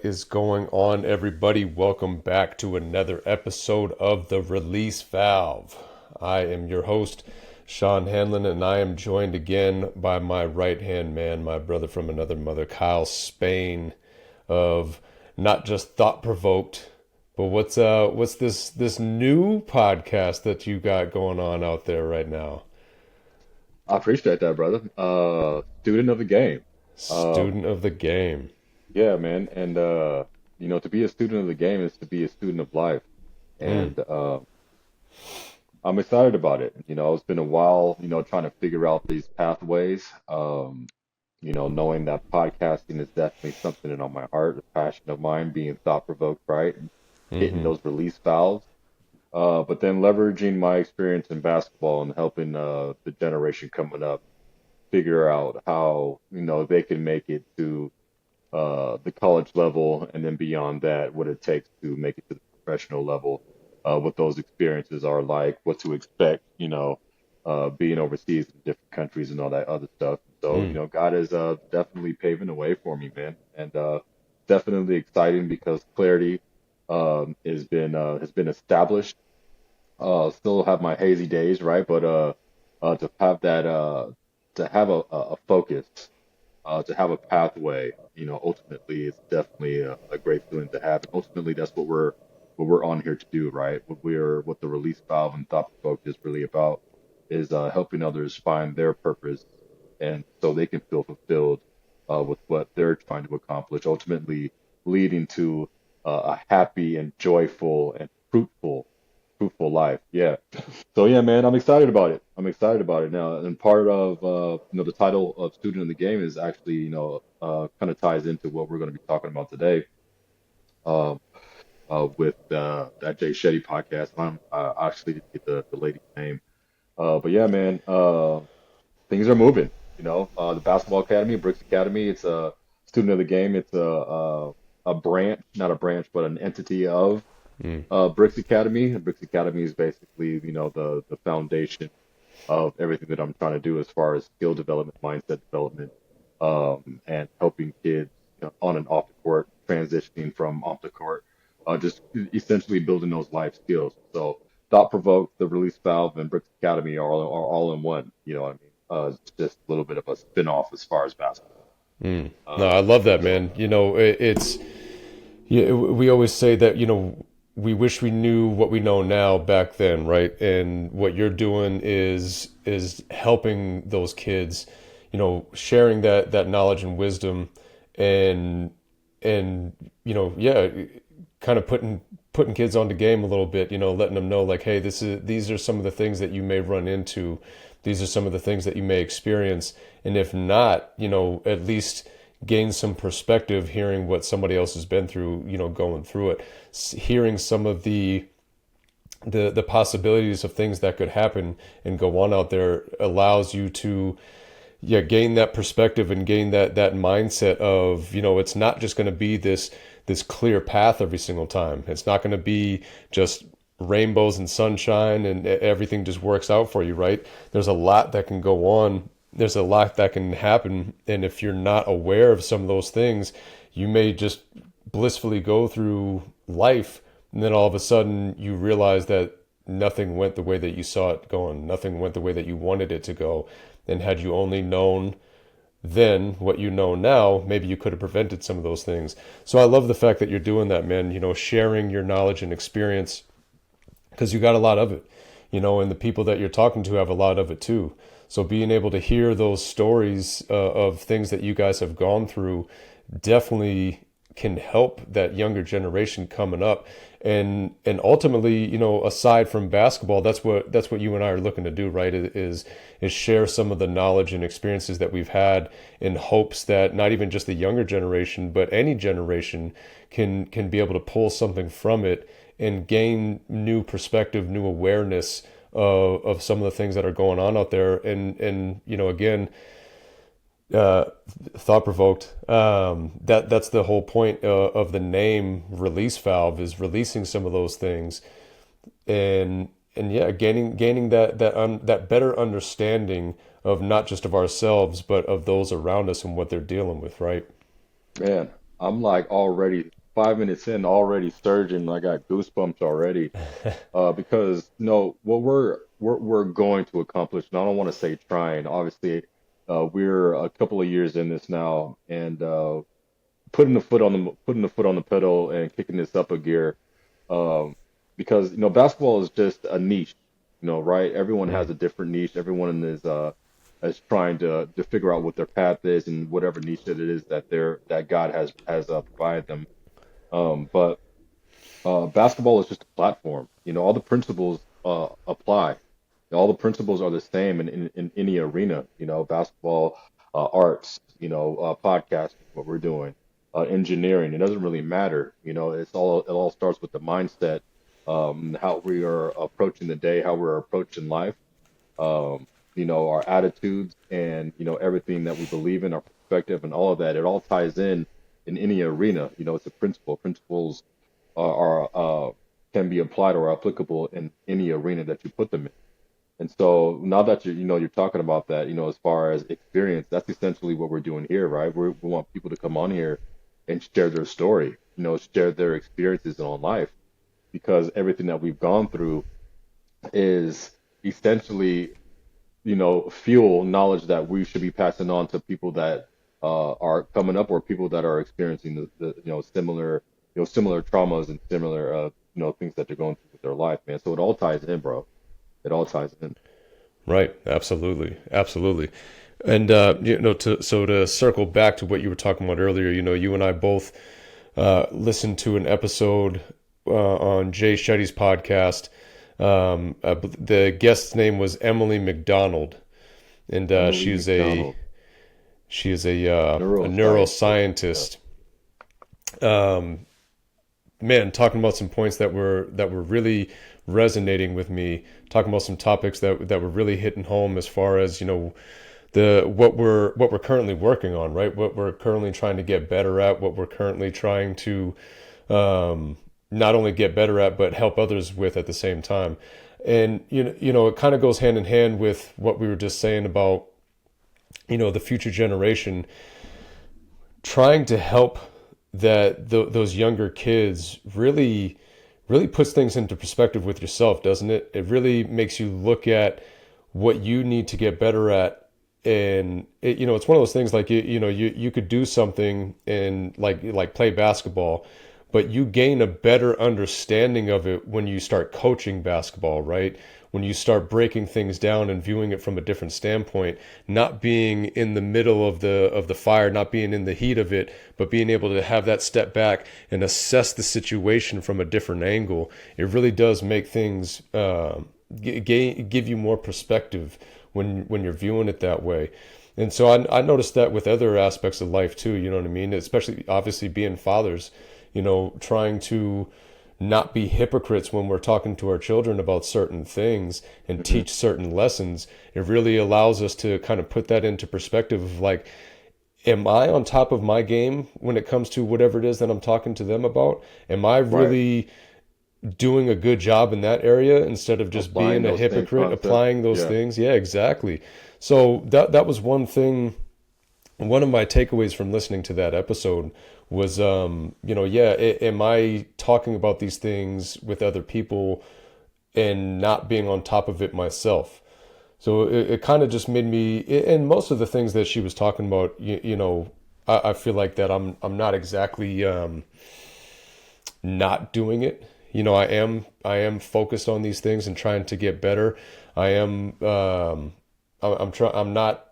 is going on, everybody? Welcome back to another episode of The Release Valve. I am your host, Sean Hanlon, and I am joined again by my right-hand man, my brother from another mother, Kyle Spain, of not just Thought Provoked, but what's this new podcast that you got going on out there right now? I appreciate that, brother. Student of the game. Uh, Student of the Game. yeah, man. And to be a student of the game is to be a student of life. Mm, And I'm excited about it. It's been a while, trying to figure out these pathways. Knowing that podcasting is definitely something that on my heart, a passion of mine, being thought-provoked, right? And hitting mm-hmm. those release valves. But then leveraging my experience in basketball and helping the generation coming up figure out how they can make it to the college level and then beyond that, what it takes to make it to the professional level, what those experiences are like, what to expect, being overseas in different countries and all that other stuff. So, Mm. God is definitely paving the way for me, man, and definitely exciting because clarity has been established. Still have my hazy days, right? But to have that to have a focus, to have a pathway, ultimately it's definitely a great feeling to have. And ultimately that's what we're on here to do, right? What the release valve and thought provoke is really about is helping others find their purpose and so they can feel fulfilled with what they're trying to accomplish, ultimately leading to a happy and joyful and fruitful life. Yeah. So yeah, man, I'm excited about it. I'm excited about it now. And part of the title of student in the game is actually kind of ties into what we're going to be talking about today. Um, with that Jay Shetty podcast. I actually didn't get the lady's name. But yeah, man, things are moving. The basketball academy, Bricks Academy. It's a student of the game. It's a branch, not a branch, but an entity of Mm. Bricks Academy. And Bricks Academy is basically, the foundation of everything that I'm trying to do as far as skill development, mindset development, and helping kids, on and off the court, transitioning from off the court, just essentially building those life skills. So, Thought Provoke, the Release Valve, and Bricks Academy are all in one. You know what I mean? It's just a little bit of a spin-off as far as basketball. Mm. No, Uh, I love that, so man. It's yeah, we always say that, we wish we knew what we know now back then, right? And what you're doing is helping those kids, sharing that knowledge and wisdom and and yeah, kind of putting kids on the game a little bit, letting them know like, hey, these are some of the things that you may run into. These are some of the things that you may experience. And if not, at least gain some perspective hearing what somebody else has been through, going through it, hearing some of the possibilities of things that could happen and go on out there allows you to, yeah, gain that perspective and gain that mindset of, it's not just going to be this clear path every single time. It's not going to be just rainbows and sunshine and everything just works out for you, right? There's a lot that can go on. There's a lot that can happen, and if you're not aware of some of those things, you may just blissfully go through life, and then all of a sudden you realize that nothing went the way that you saw it going. Nothing went the way that you wanted it to go. And had you only known then what you know now, maybe you could have prevented some of those things. So I love the fact that you're doing that, man, sharing your knowledge and experience because you got a lot of it, and the people that you're talking to have a lot of it too. So being able to hear those stories of things that you guys have gone through definitely can help that younger generation coming up. And ultimately, aside from basketball, that's what you and I are looking to do, right? Is share some of the knowledge and experiences that we've had in hopes that not even just the younger generation, but any generation can be able to pull something from it and gain new perspective, new awareness of some of the things that are going on out there. And again, uh, thought provoked. That's the whole point of the name Release Valve is releasing some of those things, and yeah, gaining that better understanding of not just of ourselves but of those around us and what they're dealing with, right? man, I'm like already. 5 minutes in already surging. I got goosebumps already. Because no, what we're going to accomplish, and I don't want to say trying. Obviously, we're a couple of years in this now, and putting the foot on the pedal and kicking this up a gear. Um, because basketball is just a niche, right? Everyone has Mm, a different niche. Everyone is trying to figure out what their path is and whatever niche that it is that God has provided them. But basketball is just a platform. All the principles apply. All the principles are the same in any arena. Basketball, arts, podcasting, what we're doing, engineering. It doesn't really matter. It all starts with the mindset, how we are approaching the day, how we're approaching life, our attitudes, and everything that we believe in, our perspective, and all of that. It all ties in any arena. It's a principle. Principles are can be applied or applicable in any arena that you put them in. And so now that you're talking about that, as far as experience, that's essentially what we're doing here, right? We want people to come on here and share their story, share their experiences on life, because everything that we've gone through is essentially, fuel knowledge that we should be passing on to people that are coming up, or people that are experiencing the similar traumas and similar things that they're going through with their life, man. So it all ties in, bro. It all ties in. right. Absolutely. Absolutely. And to circle back to what you were talking about earlier, you and I both listened to an episode on Jay Shetty's podcast. The guest's name was Emily McDonald, and Emily McDonald, she is a neuroscientist. Yeah. neuroscientist. Man, talking about some points that were really resonating with me, talking about some topics that were really hitting home as far as the what we're currently working on, right? What we're currently trying to get better at, what we're currently trying to not only get better at, but help others with at the same time. And it kind of goes hand in hand with what we were just saying about the future generation, trying to help those younger kids really puts things into perspective with yourself, doesn't it? It really makes you look at what you need to get better at. And it's one of those things like you could do something and like play basketball, but you gain a better understanding of it when you start coaching basketball, right? When you start breaking things down and viewing it from a different standpoint, not being in the middle of the fire, not being in the heat of it, but being able to have that step back and assess the situation from a different angle. It really does make things give you more perspective when you're viewing it that way. And so I noticed that with other aspects of life too, you know what I mean? Especially obviously being fathers, trying to not be hypocrites when we're talking to our children about certain things and Hmm. teach certain lessons. It really allows us to kind of put that into perspective of like, am I on top of my game when it comes to whatever it is that I'm talking to them about? Am I Right. really doing a good job in that area instead of just Applying being a those same hypocrite, concepts. applying those Yeah. things? Yeah, exactly. So that was one thing. One of my takeaways from listening to that episode was, yeah, am I talking about these things with other people and not being on top of it myself? So it kind of just made me, and most of the things that she was talking about, I feel like that I'm not exactly not doing it. I am focused on these things and trying to get better. I am I'm not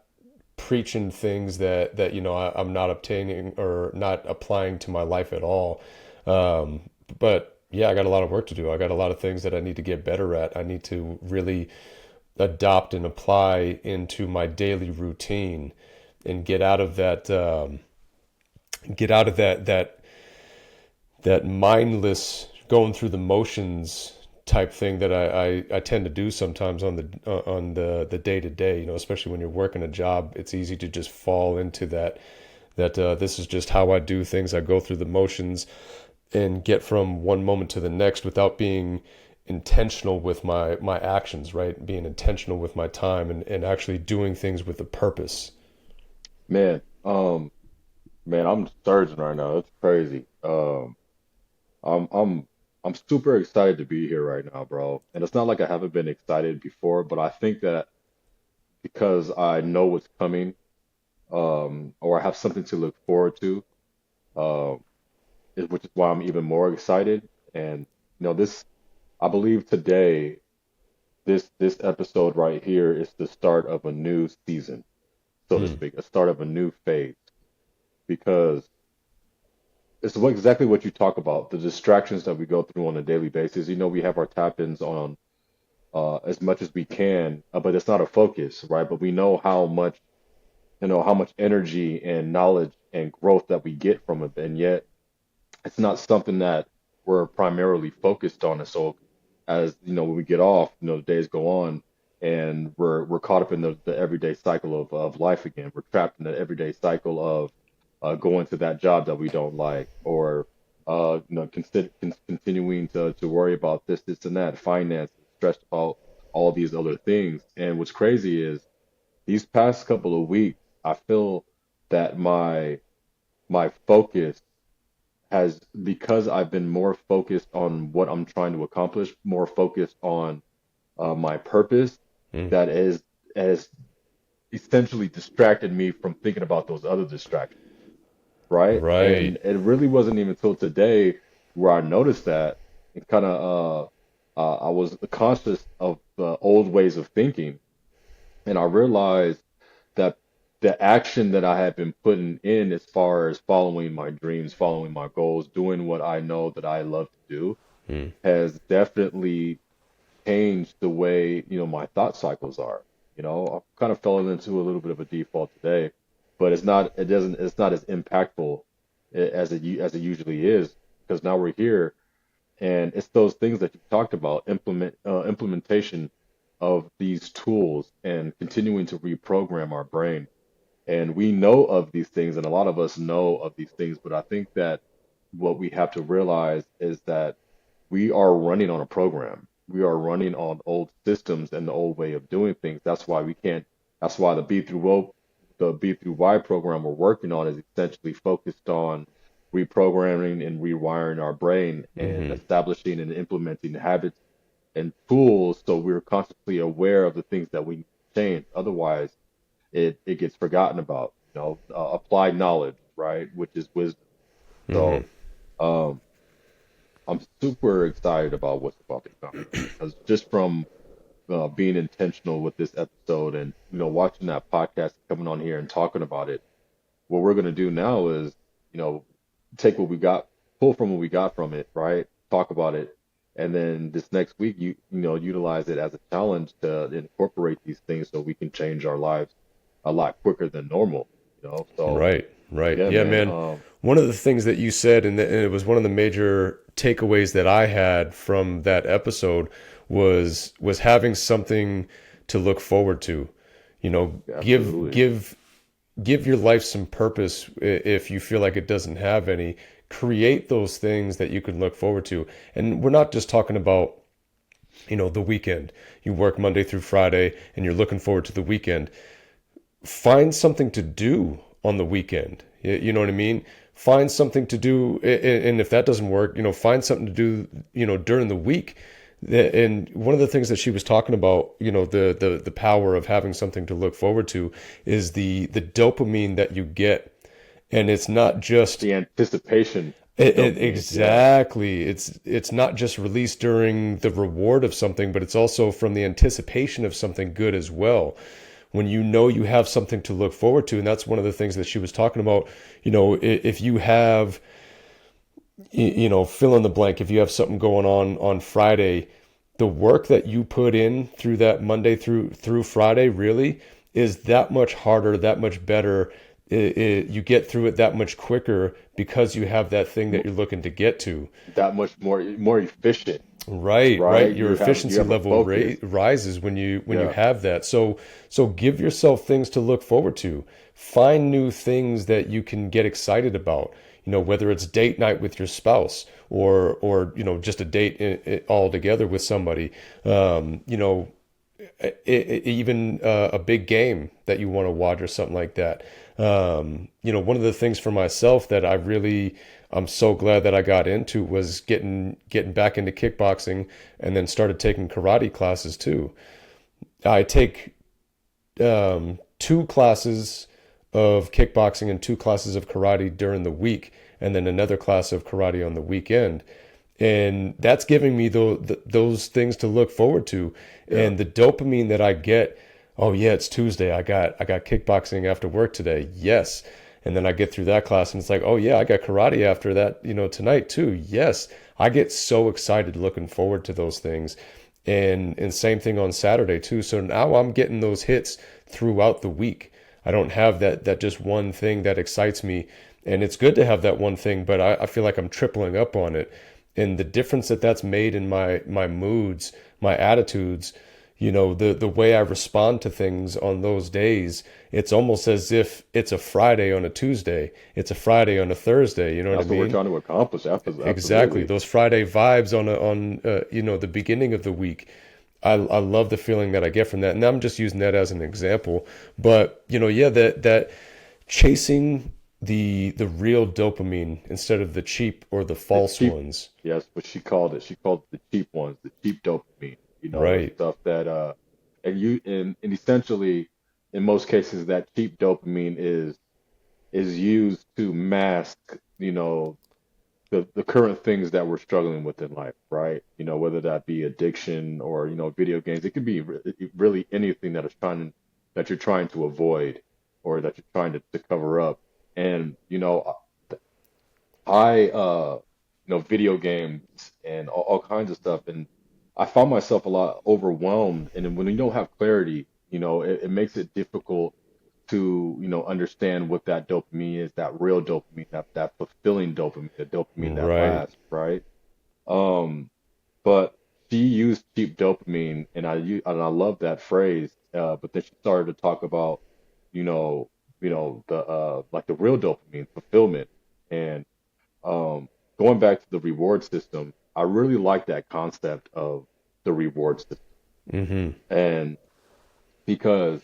preaching things that I'm not obtaining or not applying to my life at all. But yeah, I got a lot of work to do. I got a lot of things that I need to get better at. I need to really adopt and apply into my daily routine and get out of that mindless going through the motions type thing that I tend to do sometimes on the day to day. Especially when you're working a job, it's easy to just fall into that this is just how I do things. I go through the motions and get from one moment to the next without being intentional with my actions, right? Being intentional with my time and actually doing things with a purpose. Man, man, I'm surging right now. That's crazy. I'm I'm super excited to be here right now, bro. And it's not like I haven't been excited before, but I think that because I know what's coming, or I have something to look forward to, um, which is why I'm even more excited. And this, I believe today, this episode right here is the start of a new season, so to Mm. speak, a start of a new phase, because it's exactly what you talk about, the distractions that we go through on a daily basis. We have our tap-ins on as much as we can, but it's not a focus, right? But we know how much energy and knowledge and growth that we get from it, and yet it's not something that we're primarily focused on. And so, as when we get off, the days go on, and we're caught up in the everyday cycle of life again. We're trapped in the everyday cycle of going to that job that we don't like, or continuing to worry about this, and that, finance, stressed about all these other things. And what's crazy is these past couple of weeks, I feel that my focus has, because I've been more focused on what I'm trying to accomplish, more focused on my purpose, Mm. that is has essentially distracted me from thinking about those other distractions, right? And Right. it really wasn't even until today where I noticed that, and kind of I was conscious of the old ways of thinking, and I realized that the action that I had been putting in, as far as following my dreams, following my goals, doing what I know that I love to do, Mm. has definitely changed the way, my thought cycles are. I've kind of fallen into a little bit of a default today, but it's not as impactful as it usually is, because now we're here, and it's those things that you talked about, implementation of these tools and continuing to reprogram our brain. And we know of these things, and a lot of us know of these things, but I think that what we have to realize is that we are running on a program. We are running on old systems and the old way of doing things. That's why we can't, that's why the B through Y program we're working on is essentially focused on reprogramming and rewiring our brain and Mm-hmm. establishing and implementing habits and tools, so we're constantly aware of the things that we need to change. Otherwise, it gets forgotten about. Applied knowledge, right, which is wisdom. Mm-hmm. So um, I'm super excited about what's about to come, because just from being intentional with this episode, and watching that podcast, coming on here and talking about it, what we're going to do now is, you know take what we got, pull from what we got from it, right, talk about it, and then this next week, utilize it as a challenge to incorporate these things so we can change our lives a lot quicker than normal. So Right, right. yeah, Yeah, man. man. One of the things that you said, and it was one of the major takeaways that I had from that episode, was having something to look forward to. Give Absolutely. give your life some purpose. If you feel like it doesn't have any, create those things that you can look forward to. And we're not just talking about, the weekend. You work Monday through Friday and you're looking forward to the weekend. Find something to do on the weekend. You know what I mean? Find something to do, and if that doesn't work, find something to do, during the week. And one of the things that she was talking about, the power of having something to look forward to is the dopamine that you get, and it's not just The anticipation of dopamine. Yeah. exactly. It's not just released during the reward of something, but it's also from the anticipation of something good as well. When you know you have something to look forward to, and that's one of the things that she was talking about. If you have, fill in the blank. If you have something going on Friday, the work that you put in through that Monday through Friday really is that much harder, that much better. You get through it that much quicker because you have that thing that M- you're looking to get to. that much more efficient, Right, right. right? Your You efficiency have a level focus. rises when you Yeah. have that. So give yourself things to look forward to. Find new things that you can get excited about. Whether it's date night with your spouse, or just a date all together with somebody. Even a big game that you want to watch or something like that. One of the things for myself that I really I'm so glad that I got into was getting back into kickboxing and then started taking karate classes too. I take two classes of kickboxing and two classes of karate during the week, and then another class of karate on the weekend. And that's giving me those things to look forward to, Yeah. and the dopamine that I get. Oh yeah, it's Tuesday. I got kickboxing after work today. Yes. And then I get through that class and it's like, oh yeah, I got karate after that, tonight too. Yes. I get so excited looking forward to those things. And same thing on Saturday too. So now I'm getting those hits throughout the week. I don't have that just one thing that excites me. And it's good to have that one thing, but I feel like I'm tripling up on it. And the difference that that's made in my moods, my attitudes, the way I respond to things on those days, it's almost as if it's a Friday on a Tuesday. It's a Friday on a Thursday. You know what I That's what we're mean? trying to accomplish. Exactly. Absolutely. Those Friday vibes on the beginning of the week. I love the feeling that I get from that. And I'm just using that as an example. But, yeah, that chasing the real dopamine instead of the cheap or the The false cheap, ones. yes, what she called it. She called it the cheap ones, the cheap dopamine. The Right. stuff that and essentially in most cases that cheap dopamine is used to mask, the current things that we're struggling with in life, right? Whether that be addiction or, video games. It could be really anything that you're trying to avoid or that you're trying to cover up. And, video games and all kinds of stuff. And I found myself a lot overwhelmed. And then when you don't have clarity, it makes it difficult to, understand what that dopamine is, that real dopamine, that fulfilling dopamine, the dopamine that Right. lasts, right? Um, but she used cheap dopamine, and I love that phrase. But then she started to talk about, you know, the like the real dopamine fulfillment, and um, going back to the reward system. I really like that concept of the reward system, Mm-hmm. and because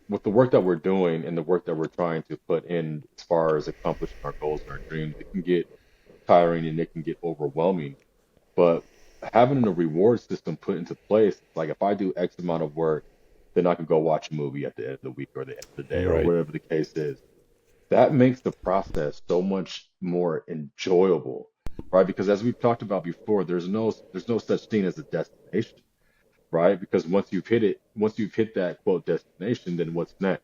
with the work that we're doing and the work that we're trying to put in as far as accomplishing our goals and our dreams, it can get tiring and it can get overwhelming. But having a reward system put into place, like if I do X amount of work, then I can go watch a movie at the end of the week or the end of the day or Right. whatever the case is. That makes the process so much more enjoyable, right? Because as we've talked about before, there's no such thing as a destination, right? Because once you've hit that quote destination, then what's next,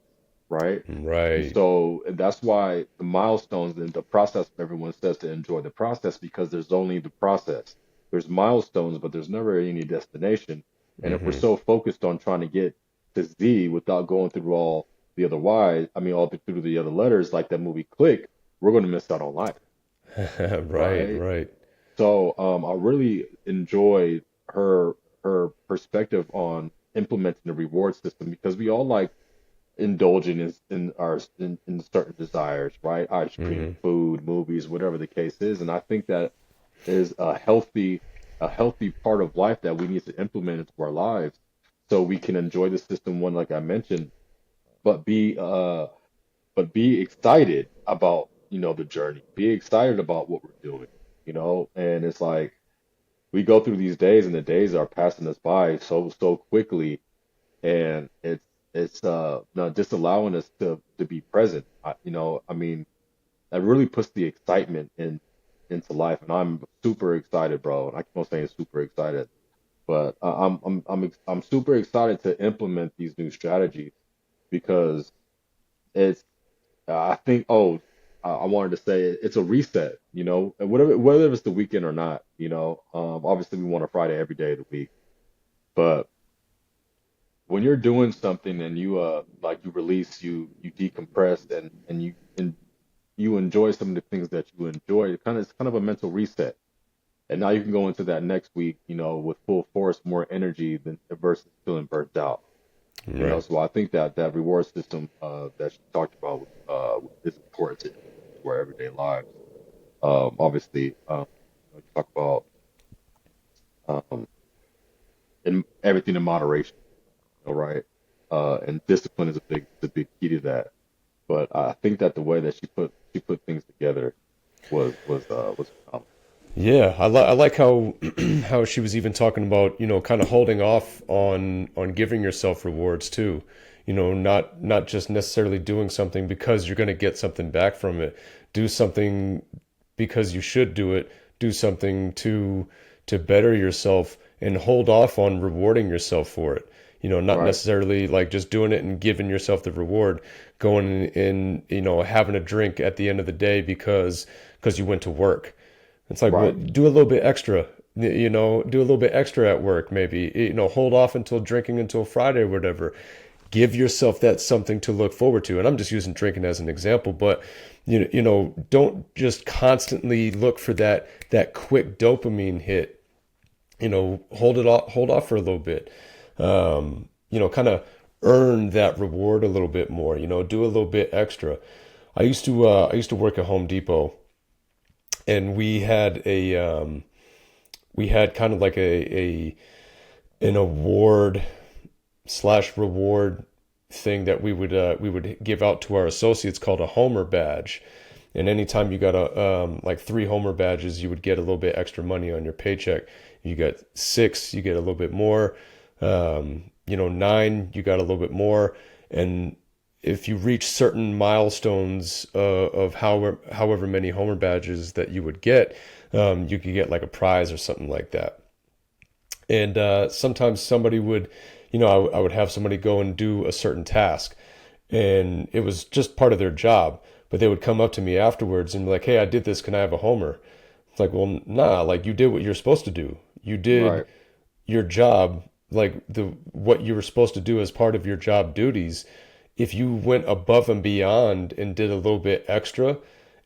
right? And Right. so and that's why the milestones and the process, everyone says to enjoy the process because there's only the process. There's milestones, but there's never any destination. And if we're Mm-hmm. so focused on trying to get to Z without going through all the other Y's, I mean, through the other letters, like that movie Click, we're going to miss out on life, Right. right? Right. So I really enjoyed her perspective on implementing the reward system because we all like indulging in certain desires, right? Ice cream, Mm-hmm. food, movies, whatever the case is, and I think that is a healthy part of life that we need to implement into our lives so we can enjoy the system one like I mentioned, but be excited about the journey, be excited about what we're doing, and it's like we go through these days and the days are passing us by so quickly and it's not just allowing us to be present. I mean, that really puts the excitement into life, and I'm super excited, bro. And I keep on saying super excited, but I'm super excited to implement these new strategies because it's I think I wanted to say it's a reset, and whether it's the weekend or not, obviously we want a Friday every day of the week, but when you're doing something and you like you release, you decompress and you enjoy some of the things that you enjoy, it's kind of a mental reset. And now you can go into that next week, with full force, more energy than versus feeling burnt out. Right. So I think that reward system that you talked about is important to implement to our everyday lives. Obviously, you talk about um, in everything in moderation, all right? And discipline is a big key to that. But I think that the way that she put things together was phenomenal. Yeah, I like how how she was even talking about, kind of holding off on giving yourself rewards too. Not just necessarily doing something because you're going to get something back from it. Do something because you should do it. Do something to better yourself and hold off on rewarding yourself for it. Not Right, necessarily like just doing it and giving yourself the reward, going and having a drink at the end of the day because you went to work. It's like, well, right. do a little bit extra, do a little bit extra at work, maybe, hold off until drinking until Friday or whatever. Give yourself that something to look forward to. And I'm just using drinking as an example, but don't just constantly look for that quick dopamine hit. Hold off for a little bit. Kind of earn that reward a little bit more, do a little bit extra. I used to work at Home Depot, and we had kind of like a an award slash reward thing that we would give out to our associates called a Homer badge. And anytime you got like 3 Homer badges, you would get a little bit extra money on your paycheck. You got 6, you get a little bit more. 9, you got a little bit more. And if you reach certain milestones of however many Homer badges that you would get, you could get like a prize or something like that. And sometimes somebody would, I would have somebody go and do a certain task, and it was just part of their job. But they would come up to me afterwards and be like, "Hey, I did this. Can I have a Homer?" It's like, well, nah, like you did what you're supposed to do. You did Right. your job, like the what you were supposed to do as part of your job duties. If you went above and beyond and did a little bit extra,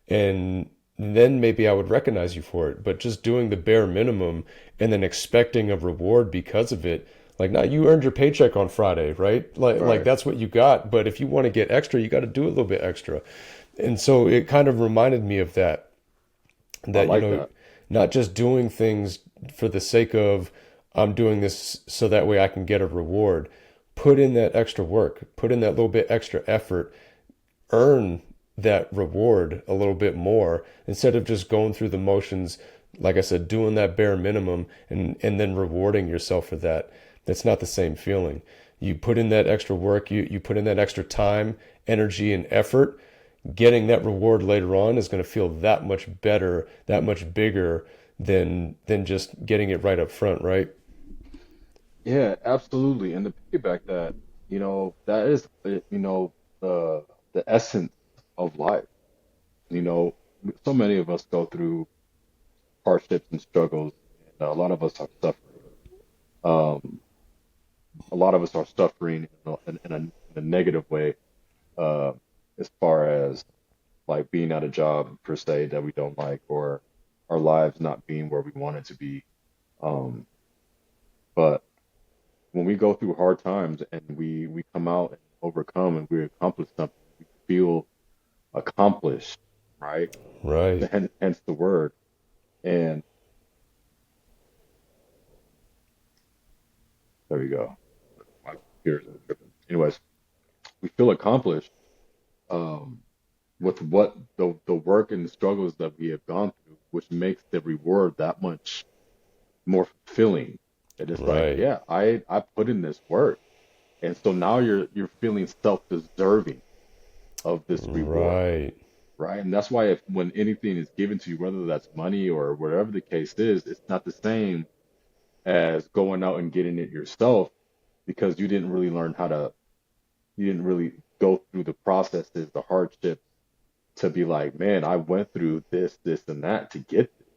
and then maybe I would recognize you for it. But just doing the bare minimum and then expecting a reward because of it, like, now you earned your paycheck on Friday, right? Like Right. that's what you got. But if you want to get extra, you got to do a little bit extra. And so it kind of reminded me of that, I that, like that. not just doing things for the sake of I'm doing this so that way I can get a reward. Put in that extra work, put in that little bit extra effort, earn that reward a little bit more instead of just going through the motions, like I said, doing that bare minimum and then rewarding yourself for that. That's not the same feeling. You put in that extra work, you put in that extra time, energy, and effort. Getting that reward later on is going to feel that much better, that much bigger than just getting it right up front, right? Yeah, absolutely. And to piggyback that, that is, the essence of life. You know, so many of us go through hardships and struggles, and a lot of us are suffering. Um, a lot of us are suffering in a negative way, uh, as far as like being at a job per se that we don't like, or our lives not being where we want it to be. Um, but when we go through hard times and we come out and overcome and we accomplish something, we feel accomplished, right? Right. Hence the word. And there we go. My computer's been tripping. Anyways, we feel accomplished, um, with what the work and the struggles that we have gone through, which makes the reward that much more fulfilling. It is like, Right. yeah, I put in this work, and so now you're feeling self-deserving of this reward, Right. right? And that's why if when anything is given to you, whether that's money or whatever the case is, it's not the same as going out and getting it yourself because you didn't really go through the processes, the hardships to be like, man, I went through this, and that to get this,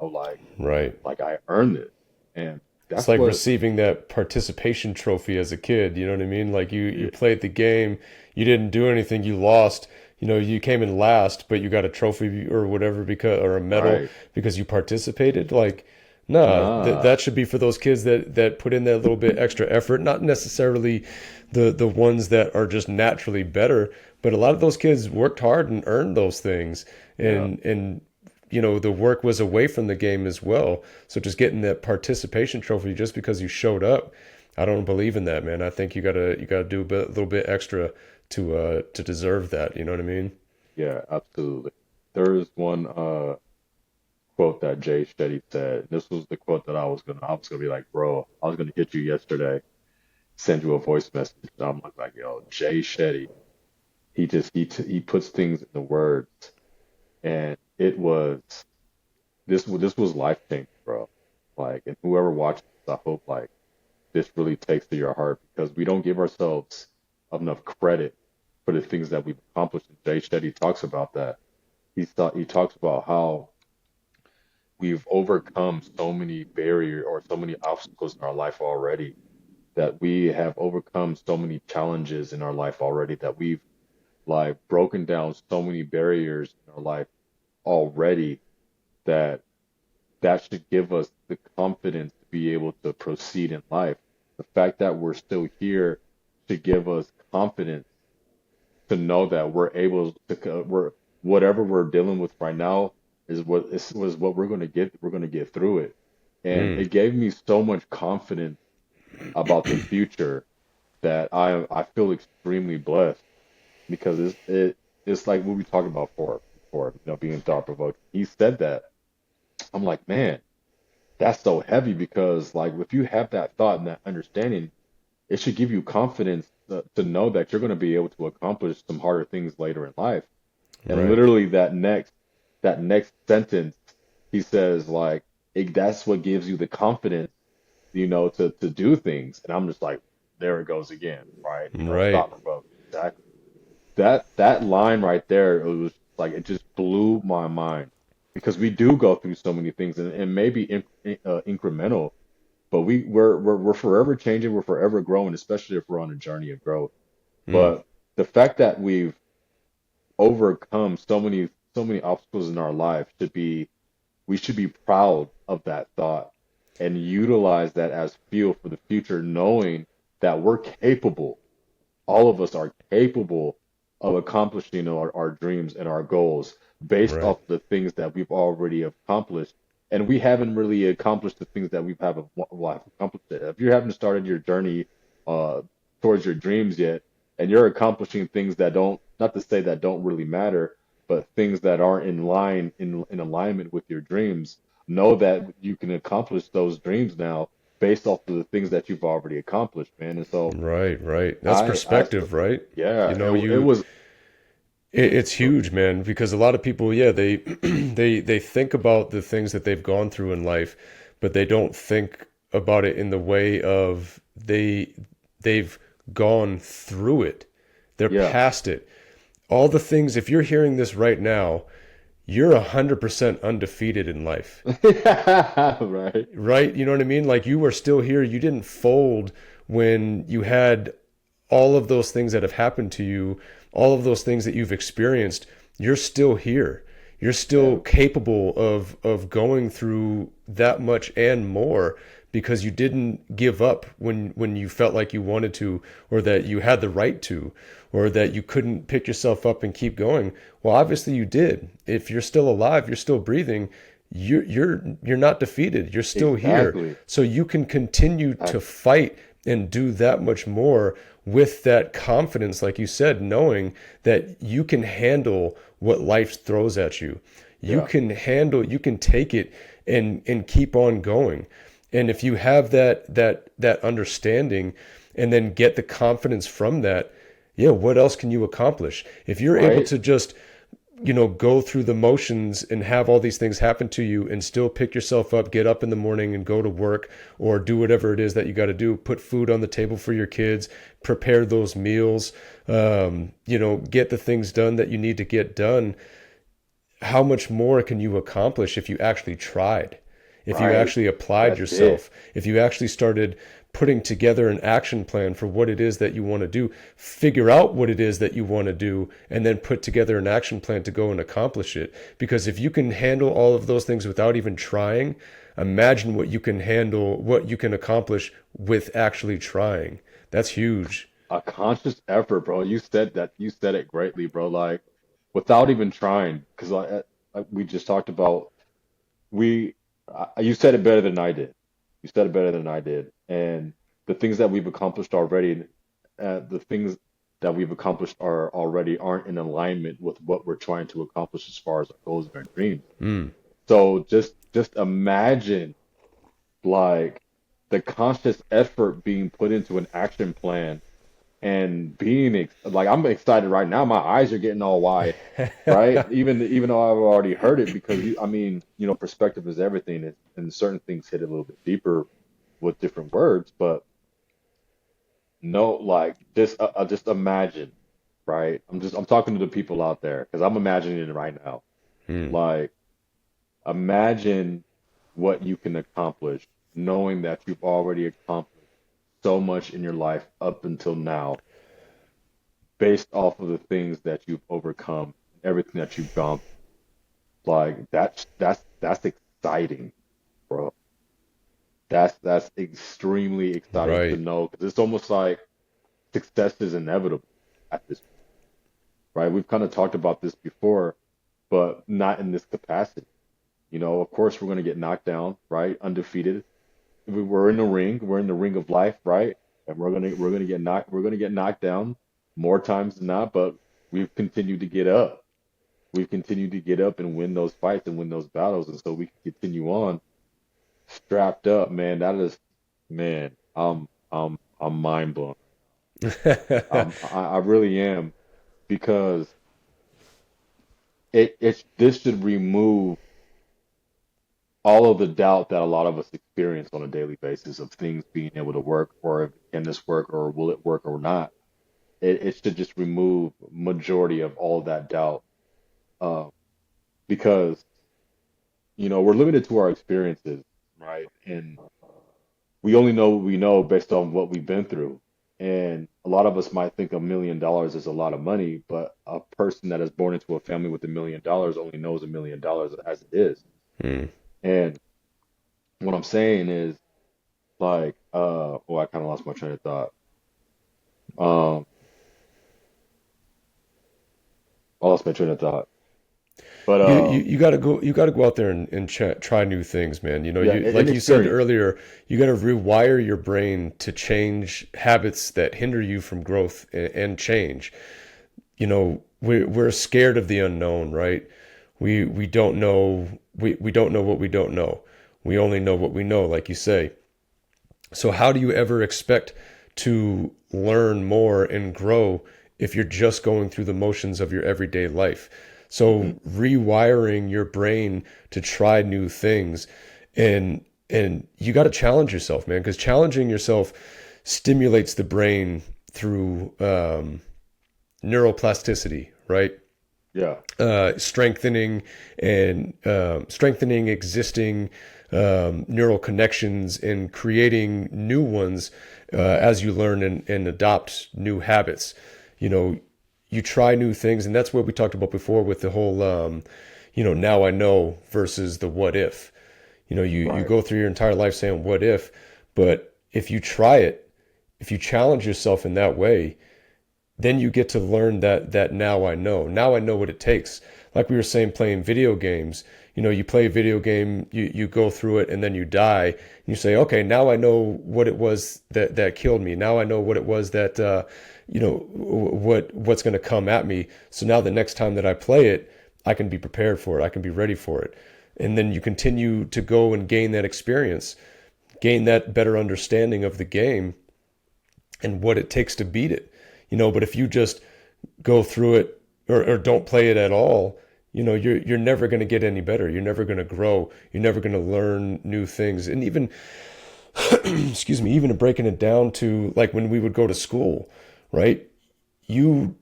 like Right. I earned this, and It's that's like what, receiving that participation trophy as a kid. You know what I mean? Like you yeah, played the game, you didn't do anything, you lost. You came in last, but you got a trophy or whatever because or a medal right, because you participated. Like, nah, nah, that should be for those kids that put in that little bit extra effort. Not necessarily the ones that are just naturally better, but a lot of those kids worked hard and earned those things. yeah, And the work was away from the game as well. So just getting that participation trophy just because you showed up, I don't believe in that, man. I think you gotta do a little bit extra to deserve that. You know what I mean? yeah, absolutely. there is one quote that Jay Shetty said. This was the quote that I was gonna be like, bro, I was gonna hit you yesterday, send you a voice message. And I'm like, yo, Jay Shetty, he puts things in the words, and it was this was life changing, bro. Like, and whoever watches this, I hope like this really takes to your heart because we don't give ourselves enough credit for the things that we've accomplished. And Jay Shetty talks about that. He talks about how we've overcome so many barriers or so many obstacles in our life already, that we have overcome so many challenges in our life already, that we've like broken down so many barriers in our life already, that that should give us the confidence to be able to proceed in life. The fact that we're still here should give us confidence to know that we're able to we're whatever we're dealing with right now was what we're going to get through it. And Mm, it gave me so much confidence about the future that I feel extremely blessed because it's like what we talked about before, being thought provoking. He said that. I'm like, man, that's so heavy because like if you have that thought and that understanding, it should give you confidence to know that you're going to be able to accomplish some harder things later in life. And right. literally that next sentence, he says like that's what gives you the confidence, to do things. And I'm just like, there it goes again, right? Right. Thought provoking. Exactly. That line right there, it was like it just blew my mind because we do go through so many things and maybe incremental, but we're forever changing, we're forever growing, especially if we're on a journey of growth. Mm, But the fact that we've overcome so many obstacles in our life we should be proud of that thought and utilize that as fuel for the future, knowing that we're capable, all of us are capable of accomplishing our dreams and our goals based right. off the things that we've already accomplished. And we haven't really accomplished the things that have accomplished it. If you haven't started your journey uh, towards your dreams yet, and you're accomplishing things that don't, not to say that don't really matter, but things that aren't in alignment with your dreams, know that you can accomplish those dreams now based off of the things that you've already accomplished, man. And so Right, right. That's I perspective, right? yeah, You it, know, it was it's huge, man, because a lot of people, yeah, they they think about the things that they've gone through in life, but they don't think about it in the way of they've gone through it. They're yeah. past it. All the things, if you're hearing this right now, you're 100% undefeated in life. Right. Right? You know what I mean? Like you are still here. You didn't fold when you had all of those things that have happened to you, all of those things that you've experienced. You're still here. You're still Yeah. capable of going through that much and more because you didn't give up when you felt like you wanted to or that you had the right to or that you couldn't pick yourself up and keep going. Well, obviously you did. If you're still alive, you're still breathing, you're not defeated. You're still here. Exactly. So you can continue to Exactly. fight and do that much more with that confidence, like you said, knowing that you can handle what life throws at you. Yeah. You can take it and keep on going. And if you have that understanding and then get the confidence from that, yeah, what else can you accomplish? If you're able Right. to just go through the motions and have all these things happen to you and still pick yourself up, get up in the morning and go to work or do whatever it is that you got to do, put food on the table for your kids, prepare those meals, get the things done that you need to get done. How much more can you accomplish if you actually tried? If you Right. actually applied That's it. yourself, if you actually started putting together an action plan for what it is that you want to do, figure out what it is that you want to do, and then put together an action plan to go and accomplish it. Because if you can handle all of those things without even trying, imagine what you can handle, what you can accomplish with actually trying. That's huge. A conscious effort, bro. You said that. You said it greatly, bro. Like without even trying, because we just talked about you said it better than I did. You said it better than I did. And the things that we've accomplished already, the things that we've accomplished are already aren't in alignment with what we're trying to accomplish as far as our goals and our dreams. Mm. So just imagine like the conscious effort being put into an action plan and being like I'm excited right now. My eyes are getting all wide, right? Even though I've already heard it because I mean, perspective is everything, and certain things hit a little bit deeper with different words. But no, like just imagine, right? I'm talking to the people out there because I'm imagining it right now. Mm. Like imagine what you can accomplish, knowing that you've already accomplished so much in your life up until now based off of the things that you've overcome, everything that you've gone through. Like that's exciting, bro. That's extremely exciting to Right. know because it's almost like success is inevitable at this point, right? We've kind of talked about this before, but not in this capacity. Of course we're going to get knocked down, right? Undefeated. We're in the ring. We're in the ring of life, right? And we're gonna get knocked down more times than not, but we've continued to get up. We've continued to get up and win those fights and win those battles, and so we can continue on strapped up, man. That is, man. I'm mind blown. I really am because this should remove all of the doubt that a lot of us experience on a daily basis of things being able to work or can this work or will it work or not. It should just remove majority of all of that doubt uh, because we're limited to our experiences, right? And we only know what we know based on what we've been through. And a lot of us might think $1 million is a lot of money, but a person that is born into a family with $1 million only knows $1 million as it is. Mm. And what I'm saying is like, oh, I kind of lost my train of thought. Um, I lost my train of thought. But You got to go out there and try new things, man. yeah, You an like you said experience, earlier, you got to rewire your brain to change habits that hinder you from growth and change. We're scared of the unknown, right? We don't know we don't know what we don't know. We only know what we know, like you say. So how do you ever expect to learn more and grow if you're just going through the motions of your everyday life? hmm So rewiring your brain to try new things and you got to challenge yourself, man, because challenging yourself stimulates the brain through neuroplasticity, right? yeah, Strengthening existing neural connections and creating new ones as you learn and adopt new habits. You know, you try new things, and that's what we talked about before with the whole, now I know versus the what if. You right, go through your entire life saying what if, but if you try it, if you challenge yourself in that way, then you get to learn that now I know. Now I know what it takes. Like we were saying, playing video games. You play a video game, you go through it, and then you die. And you say, okay, now I know what it was that killed me. Now I know what it was that what's going to come at me. So now the next time that I play it, I can be prepared for it. I can be ready for it. And then you continue to go and gain that experience, gain that better understanding of the game and what it takes to beat it. But if you just go through it or don't play it at all, you're never going to get any better. You're never going to grow. You're never going to learn new things. And even, excuse me, even breaking it down to like when we would go to school, right? You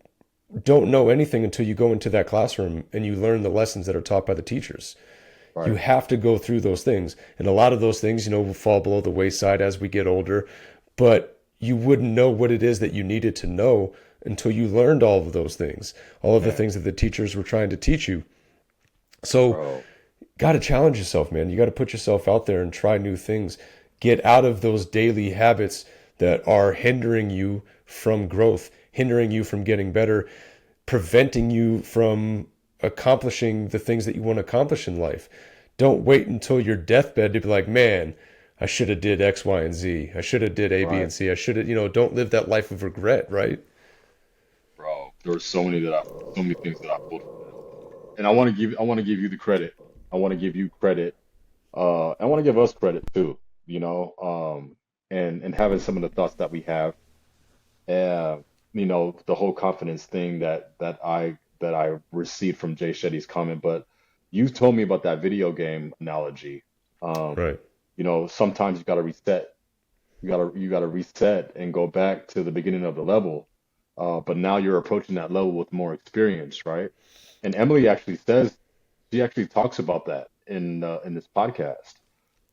don't know anything until you go into that classroom and you learn the lessons that are taught by the teachers. You right, have to go through those things. And a lot of those things, will fall below the wayside as we get older. But you wouldn't know what it is that you needed to know until you learned all of those things, all of the man, things that the teachers were trying to teach you. So, bro, got to challenge yourself, man. You got to put yourself out there and try new things. Get out of those daily habits that are hindering you from growth, hindering you from getting better, preventing you from accomplishing the things that you want to accomplish in life. Don't wait until your deathbed to be like, man, I should have did X, Y, and Z. I should have did A, B, right. and C. I should have, don't live that life of regret, right? There were so many things that I pulled from them. And I want to give you the credit. I want to give you credit. I want to give us credit too, you know, and having some of the thoughts that we have. Uh, you know, the whole confidence thing that I received from Jay Shetty's comment, but you told me about that video game analogy. Um, Right. you know, sometimes you got to reset. You gotta reset and go back to the beginning of the level. But now you're approaching that level with more experience, right? And Emily actually says she actually talks about that in this podcast.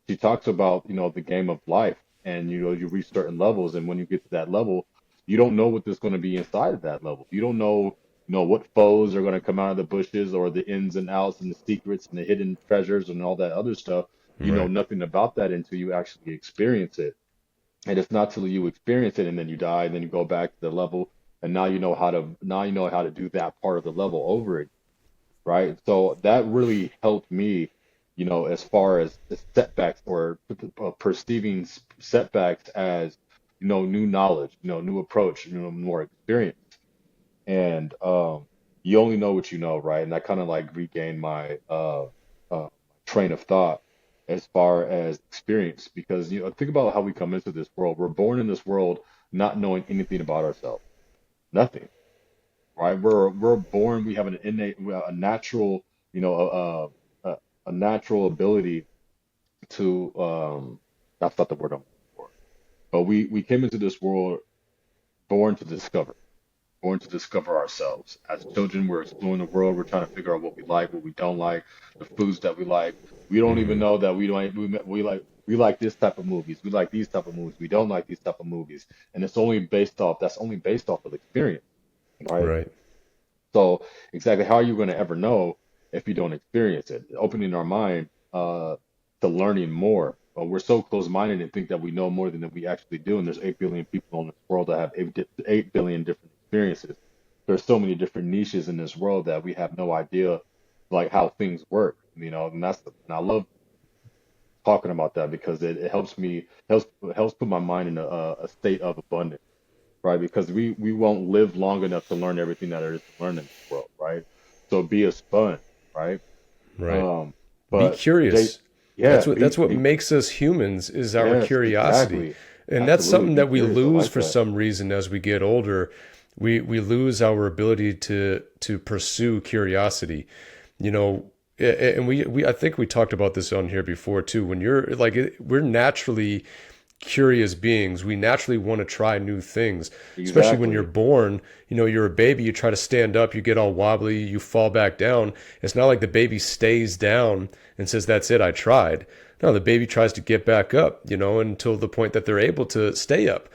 She talks about, you know, the game of life, and you know, you reach certain levels, and when you get to that level, you don't know what there's going to be inside of that level. You don't know, you know, what foes are going to come out of the bushes, or the ins and outs and the secrets and the hidden treasures and all that other stuff. You know Right. nothing about that until you actually experience it. And it's not till you experience it and then you die, and then you go back to the level, and now you know how to do that part of the level over again, right? So that really helped me, you know, as far as the setbacks, or perceiving setbacks as, you know, new knowledge, you know, new approach, you know, more experience. And you only know what you know, right? And I kind of like regained my train of thought as far as experience, because you know, think about how we come into this world. We're born in this world not knowing anything about ourselves, nothing, right? We're born. We have an innate, a natural, you know, a natural ability to that's not the word I'm looking for, but we came into this world born to discover, born to discover ourselves. As children, we're exploring the world. We're trying to figure out what we like, what we don't like, the foods that we like. We don't even Hmm. know that we like this type of movies. We like these type of movies. We don't like these type of movies. And it's only based off that's only based off of experience, right? Right. So exactly how are you going to ever know if you don't experience it? Opening our mind to learning more. But we're so close-minded and think that we know more than that we actually do. And there's 8 billion people in this world that have 8 billion different experiences. There's so many different niches in this world that we have no idea like how things work, you know. And I love talking about that because it helps me helps put my mind in a state of abundance, right? Because we won't live long enough to learn everything that there is to learn in this world, right? So be a sponge, right? Right. Um, Be but Jay, curious. yeah, That's what makes us humans is our yes, curiosity. exactly, And that's absolutely, something be that we curious. I lose like for that. some reason as we get older. We lose our ability to pursue curiosity. You know, and we I think we talked about this on here before too. When you're like we're naturally curious beings. We naturally want to try new things, especially when you're Exactly, born. You know, you're a baby, you try to stand up, you get all wobbly, you fall back down. It's not like the baby stays down and says, "That's it, I tried." No, the baby tries to get back up, you know, until the point that they're able to stay up.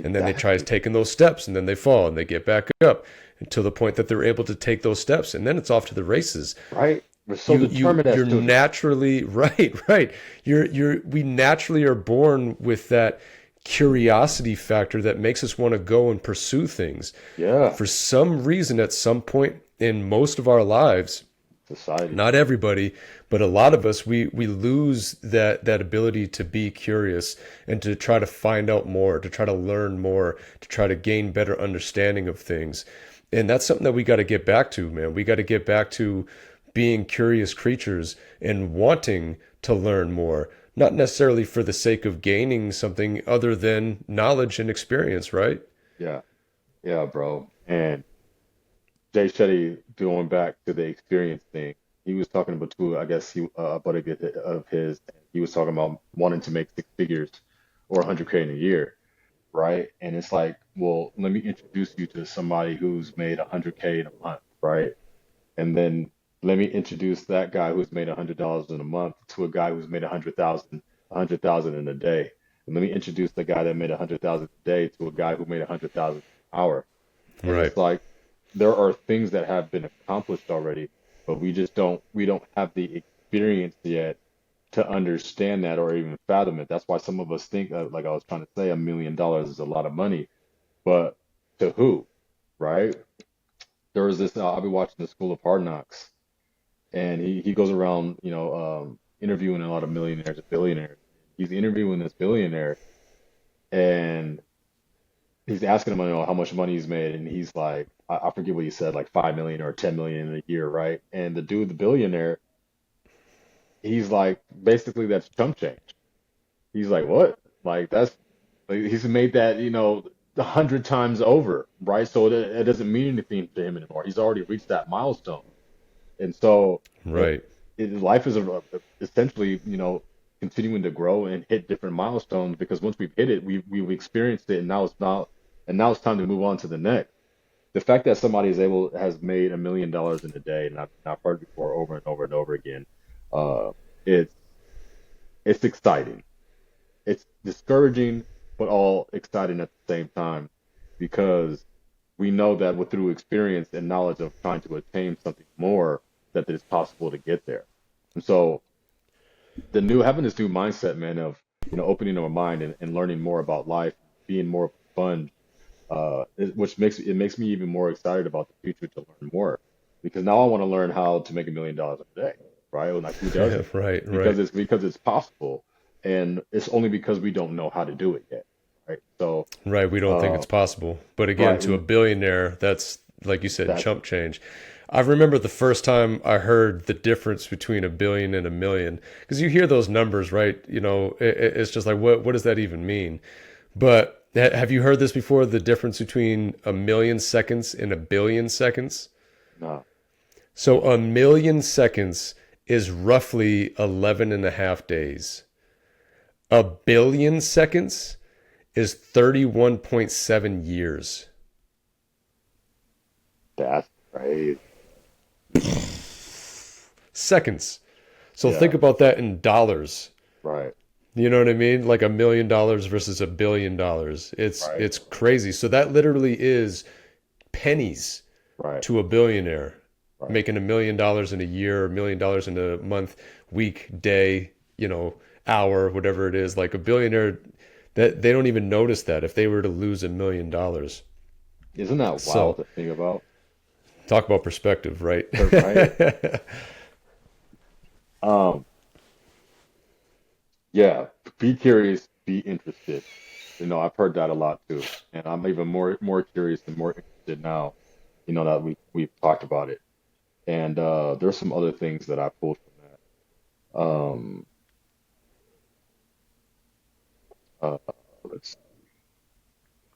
And then they try exactly, taking those steps and then they fall and they get back up until the point that they're able to take those steps. And then it's off to the races. right? We're so determined as You're children. naturally right. We naturally are born with that curiosity factor that makes us want to go and pursue things. Yeah, For some reason, at some point in most of our lives, society. not everybody, but a lot of us, we lose that ability to be curious and to try to find out more, to try to learn more, to try to gain better understanding of things. And that's something that we got to get back to, man. We got to get back to being curious creatures and wanting to learn more, not necessarily for the sake of gaining something other than knowledge and experience, right? Yeah, yeah, bro. And Jay Shetty, going back to the experience thing, he was talking about too. I guess he a buddy of his. He was talking about wanting to make 6 figures or 100K in a year, right? And it's like, well, let me introduce you to somebody who's made 100K in a month, right? And then let me introduce that guy who's made $100 in a month to a guy who's made 100,000 in a day. And let me introduce the guy that made 100,000 a day to a guy who made 100,000 an hour. And Right. it's like there are things that have been accomplished already, but we don't have the experience yet to understand that or even fathom it. That's why some of us think, like I was trying to say, $1 million is a lot of money, but to who, right? There was this. I'll be watching the School of Hard Knocks, and he goes around, you know, interviewing a lot of millionaires and billionaires. He's interviewing this billionaire, and he's asking him, how much money he's made, and he's like, I forget what he said, like 5 million or 10 million in a year, right? And the dude, the billionaire, he's like, basically that's chump change. He's like, what? Like that's like, he's made that, 100 times over, right? So it doesn't mean anything to him anymore. He's already reached that milestone. And so it, Right. life is essentially, continuing to grow and hit different milestones because once we've hit it, we've experienced it, and now it's time to move on to the next. The fact that somebody has made $1 million in a day, and I've heard before over and over and over again, uh, it's it's exciting. It's discouraging, but all exciting at the same time because we know that through experience and knowledge of trying to attain something more, that it's possible to get there. And so having this new mindset, man, of opening our mind and learning more about life, being more of a sponge, which makes me even more excited about the future to learn more, because now I want to learn how to make $1 million a day, right? Like who doesn't? Right. Right. Because it's possible, and it's only because we don't know how to do it yet, right? So, Right. We don't think uh, it's possible. But again, right, to a and billionaire, that's like you said, that's chump change. I remember the first time I heard the difference between a billion and a million, because you hear those numbers, right? It's just like, what does that even mean? But have you heard this before? The difference between a million seconds and a billion seconds? no, So a million seconds is roughly 11 and a half days. A billion seconds is 31.7 years. that's right. Seconds. So think Yeah, about that in dollars. right, You know what I mean? Like $1 million versus $1 billion. right, It's crazy. So that literally is pennies right, to a billionaire right. making $1 million in a year, $1 million in a month, week, day, hour, whatever it is. Like a billionaire, that they don't even notice that if they were to lose $1 million. Isn't that wild So to think about? talk about perspective, right? Right. Um, yeah, be curious, be interested. I've heard that a lot too, and I'm even more curious and more interested now. That we've talked about it, and there's some other things that I pulled from that. Uh, let's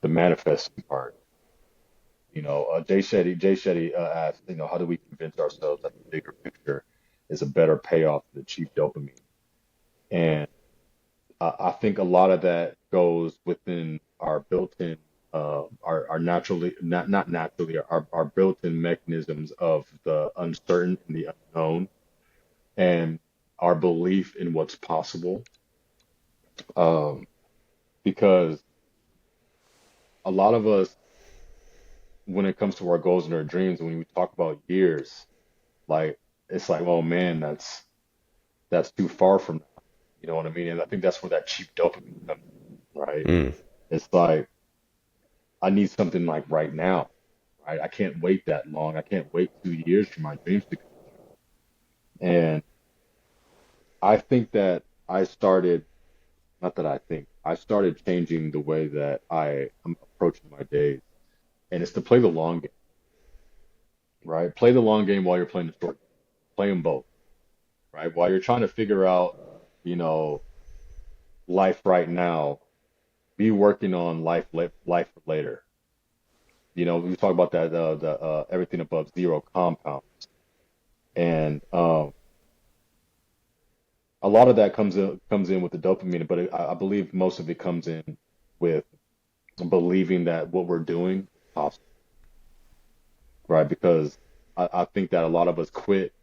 the manifesting part. Jay Shetty asked, how do we convince ourselves that the bigger picture is a better payoff than cheap dopamine? And I think a lot of that goes within our built-in, our naturally, not naturally, our built-in mechanisms of the uncertain and the unknown, and our belief in what's possible. Um, because a lot of us, when it comes to our goals and our dreams, when we talk about years, like it's like, oh man, that's too far from now. You know what I mean? And I think that's where that cheap dopamine comes in, right? Mm, It's like I need something like right now, right? I can't wait that long. I can't wait 2 years for my dreams to come. And I think that I started, not that I think, I started changing the way that I am approaching my days. And it's to play the long game, right? Play the long game while you're playing the short game. Play them both, right? While you're trying to figure out, you know, life right now, be working on life for later. We talk about that, the everything above zero compound. And a lot of that comes in with the dopamine, but I believe most of it comes in with believing that what we're doing is possible, right? Because I think that a lot of us quit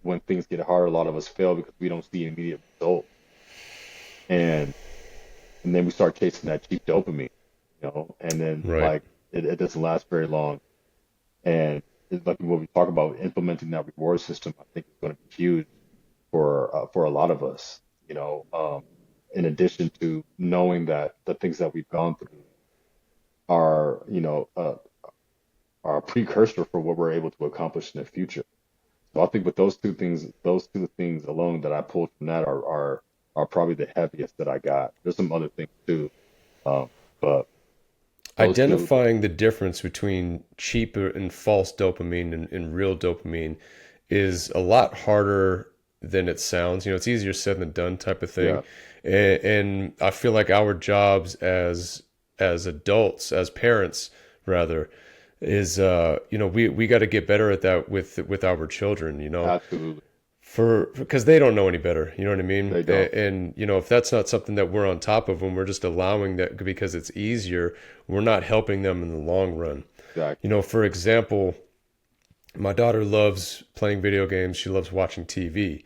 when things get hard. A lot of us fail because we don't see immediate results, and and then we start chasing that cheap dopamine, and then right. like it doesn't last very long. And it's like what we talk about, implementing that reward system, I think is going to be huge for a lot of us. In addition to knowing that the things that we've gone through are, are a precursor for what we're able to accomplish in the future. So I think with those two things alone that I pulled from that are probably the heaviest that I got. There's some other things too, um, but Those two, identifying the difference between cheap and false dopamine and real dopamine is a lot harder than it sounds. You know, it's easier said than done type of thing. yeah, And I feel like our jobs as adults, as parents rather, is you know, we got to get better at that with our children, you know, absolutely. for because they don't know any better, you know what I mean? They don't. And you know, if that's not something that we're on top of and we're just allowing that because it's easier, we're not helping them in the long run. You Exactly. know, for example, my daughter loves playing video games. She loves watching TV.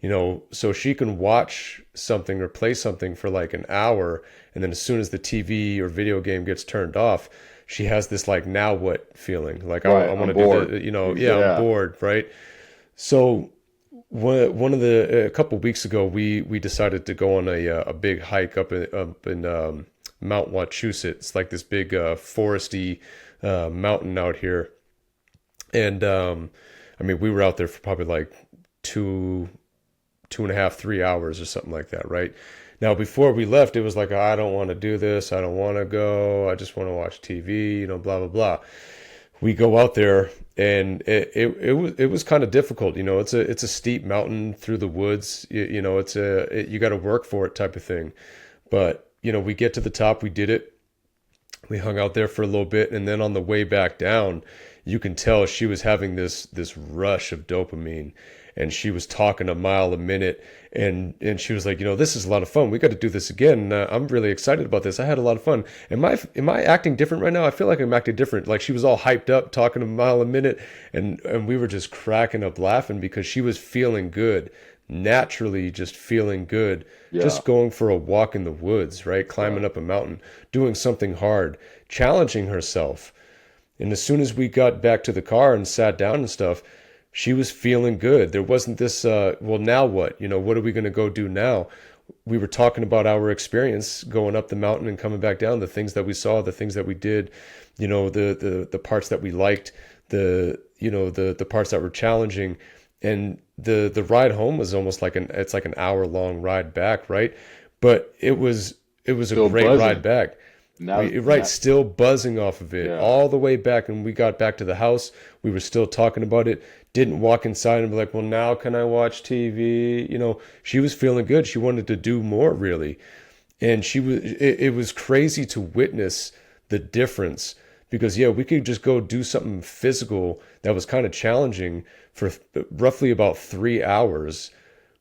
You know, so she can watch something or play something for like an hour, and then as soon as the TV or video game gets turned off, she has this like now what feeling. Like I Right. want I'm to do bored. the, you know, yeah, I'm Yeah. bored, right? So one of the a couple weeks ago, we decided to go on a big hike up in Mount Wachusett. It's like this big foresty mountain out here, and I mean we were out there for probably like two 2.5 3 hours or something like that, right? Now before we left, it was like I don't want to do this, I don't want to go, I just want to watch TV, you know, blah blah blah. We go out there and it was kind of difficult, you know. It's a steep mountain through the woods, you know. You got to work for it type of thing. But you know, we get to the top, we did it, we hung out there for a little bit, and then on the way back down, you can tell she was having this rush of dopamine, and she was talking a mile a minute, and she was like, you know, this is a lot of fun, we got to do this again. I'm really excited about this, I had a lot of fun. Am I acting different right now? I feel like I'm acting different. Like she was all hyped up talking a mile a minute, and we were just cracking up laughing because she was feeling good, naturally just feeling good, Yeah. just going for a walk in the woods, right? Right. Climbing up a mountain, doing something hard, challenging herself. And as soon as we got back to the car and sat down and stuff, she was feeling good. There wasn't this, well, now what? You know, what are we going to go do now? We were talking about our experience going up the mountain and coming back down, the things that we saw, the things that we did, you know, the parts that we liked, you know, the parts that were challenging. And the ride home was almost like it's like an hour long ride back, right? But it was a Still great ride buzzing. back. Now, Right, still buzzing off of it yeah. all the way back. And we got back to the house, we were still talking about it. Didn't walk inside and be like, well, now can I watch TV? You know, she was feeling good. She wanted to do more, really. And it was crazy to witness the difference because, yeah, we could just go do something physical that was kind of challenging for roughly about 3 hours.